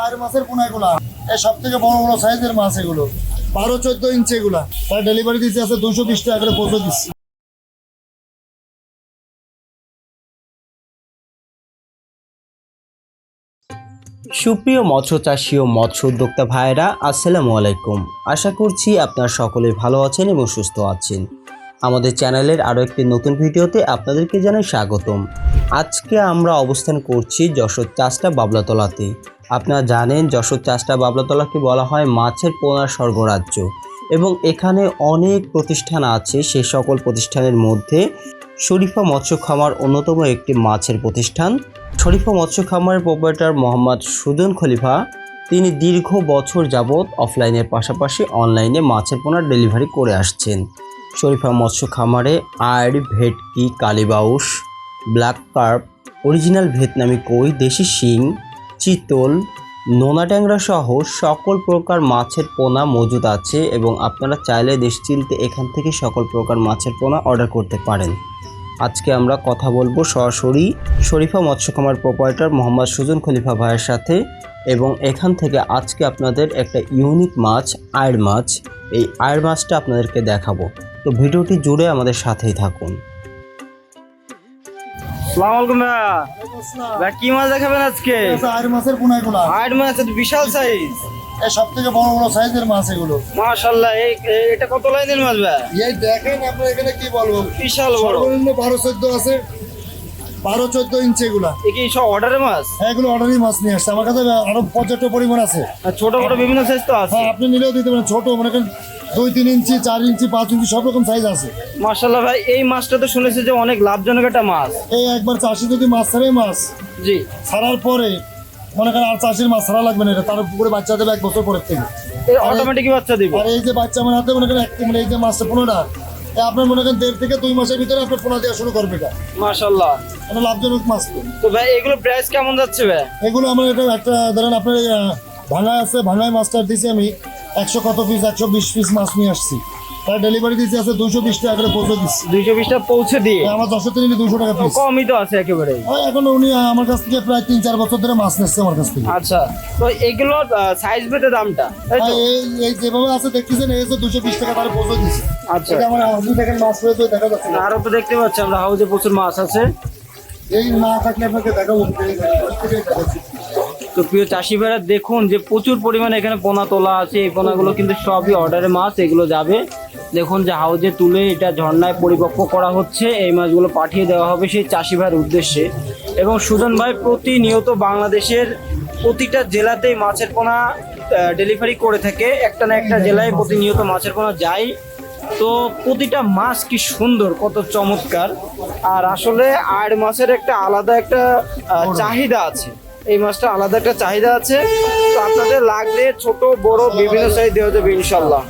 আর মাছের পোনা এগুলা সব থেকে বড় বড় সাইজের মাছ এগুলো 12-14 ইঞ্চি এগুলা তার ডেলিভারি দিচ্ছে আছে 220 টাকা করে পৌঁছে দিচ্ছি। সুপ্রিয় মৎস্য চাষী ও মৎস্য উদ্যোক্তা ভাইয়েরা, আসসালামু আলাইকুম। আশা করছি আপনারা সকলে ভালো আছেন এবং সুস্থ আছেন। আমাদের চ্যানেলের আরও একটি নতুন ভিডিওতে আপনাদেরকে জানাই স্বাগতম। আজকে আমরা অবস্থান করছি যশোর চাষটা বাবলাতলাতে। আপনারা জানেন যশোর চাষটা বাবলাতলাকে বলা হয় মাছের পোনার স্বর্গরাজ্য এবং এখানে অনেক প্রতিষ্ঠান আছে। সেই সকল প্রতিষ্ঠানের মধ্যে শরীফা মৎস্য খামার অন্যতম একটি মাছের প্রতিষ্ঠান। শরীফা মৎস্য খামারের প্রোপাইটার মোহাম্মদ সুজন খলিফা, তিনি দীর্ঘ বছর যাবৎ অফলাইনের পাশাপাশি অনলাইনে মাছের পোনার ডেলিভারি করে আসছেন। শরীফা মৎস্য খামারে আড়, ভেটকি, কালীবাউস, ব্ল্যাক কার্প, অরিজিনাল ভিয়েতনামি কই, দেশি শিং, চিতল, নোনা ট্যাংরা সহ সকল প্রকার মাছের পোনা মজুদ আছে এবং আপনারা চাইলে নিশ্চিন্তে এখান থেকে সকল প্রকার মাছের পোনা অর্ডার করতে পারেন। আজকে আমরা কথা বলবো সরাসরি শরীফা মৎস্য খামার প্রোপাইটার মোহাম্মদ সুজন খলিফা ভাইয়ের সাথে এবং এখান থেকে আজকে আপনাদের একটা ইউনিক মাছ, আড় মাছ, এই আড় মাছটা আপনাদেরকে দেখাবো। তো ভিডিওটি জুড়ে আমাদের সাথেই থাকুন। আসসালামু আলাইকুম ভাই, কি মাছ দেখাবেন আজকে? আর মাছের পোনা এগুলা আট মাছ, বিশাল সাইজ, সব থেকে বড় বড় সাইজের মাছ এগুলো। মাশাআল্লাহ। এটা কত লাইনের মাছ ভাই? এই দেখেন আপনার এখানে কি বলবো, বিশাল বড়। সর্বনিম্ন 12-14 আছে, 12-14 ইঞ্চি এগুলা। এ কি সব অর্ডারের মাছ? হ্যাঁ, এগুলো অর্ডারই মাছ নিয়ে আসছে। আমার কাছে আরো পর্যাপ্ত পরিমাণ আছে। আর ছোট বড় বিভিন্ন সাইজ তো আছে। হ্যাঁ, আপনি নিলেও দিতে পারেন। ছোট মনে করেন 2-3 ইঞ্চি, 4 ইঞ্চি, 5 ইঞ্চি সব রকম সাইজ আছে। মাশাআল্লাহ ভাই, এই মাছটা তো শুনেছি যে অনেক লাভজনক একটা মাছ। এই একবার চাষি যদি মাছ ছাড়ে, মাছ জি, ছাড়ার পরে মনে করেন আর চাষির মাছ ছাড়া লাগবে না, এটা তার পুকুরে বাচ্চা দেবে 1 বছর পরের থেকে। এই অটোমেটিক বাচ্চা দিবে। আর এই যে বাচ্চা আমার হাতে মনে করেন মানে এই যে মাছটা পোনাটা, আপনার মনে করেন 1.5 থেকে 2 মাসের ভিতরে আপনার পোনা দেওয়া শুরু করবে। এটা মাশাআল্লাহ, এটা লাভজনক মাছ। তো ভাই এগুলো প্রাইস কেমন যাচ্ছে ভাই? এগুলো আমার এটা একটা ধরেন আপনার ভাঙায় আছে, ভাঙায় মাছটা দিয়েছি আমি 100 কত পিস, 120 পিস মাছ নিয়ে আসছি। তার ডেলিভারি দিয়েছি আছে 220 টাকা করে পৌঁছে দিচ্ছি। 220 টা পৌঁছে দিয়ে? আমার 10 থেকে নিলে 200 টাকা পিস। কমই তো আছে একেবারে। এখন উনি আমার কাছ থেকে প্রায় 3-4 বছর ধরে মাছ নিচ্ছে আমার কাছ থেকে। আচ্ছা, তো এগুলো সাইজ ভেদে দামটা, তাই তো? এই যেভাবে আছে দেখতেছেন, এই যে 220 টাকা তার পৌঁছে দিচ্ছি। আচ্ছা, এটা আমার হাউসে দেখেন মাছ রয়েছে, দেখা যাচ্ছে না। আরো তো দেখতে পাচ্ছি আমরা হাউজে প্রচুর মাছ আছে। এই না থাকলে আপনাকে দেখাবো। তো প্রিয় চাষি ভাইরা দেখুন যে প্রচুর পরিমাণে এখানে পোনা তোলা আছে। এই পোনাগুলো কিন্তু সবই অর্ডারের মাছ, এগুলো যাবে। দেখুন যে হাউজে তুলে এটা ঝর্ণায় পরিপক্ক করা হচ্ছে, এই মাছগুলো পাঠিয়ে দেওয়া হবে সেই চাষি ভাইয়ের উদ্দেশ্যে। এবং সুজন ভাই প্রতিনিয়ত বাংলাদেশের প্রতিটা জেলাতেই মাছের পোনা ডেলিভারি করে থাকে। একটা না একটা জেলায় প্রতিনিয়ত মাছের পোনা যায়। তো প্রতিটা মাছ কি সুন্দর, কত চমৎকার। আর আসলে আড় মাছের একটা আলাদা একটা চাহিদা আছে। এই মাছটা আলাদা একটা চাহিদা আছে। তো আপনাদের লাগলে ছোট বড় বিভিন্ন সাইজ দেওয়া যাবে ইনশাল্লাহ।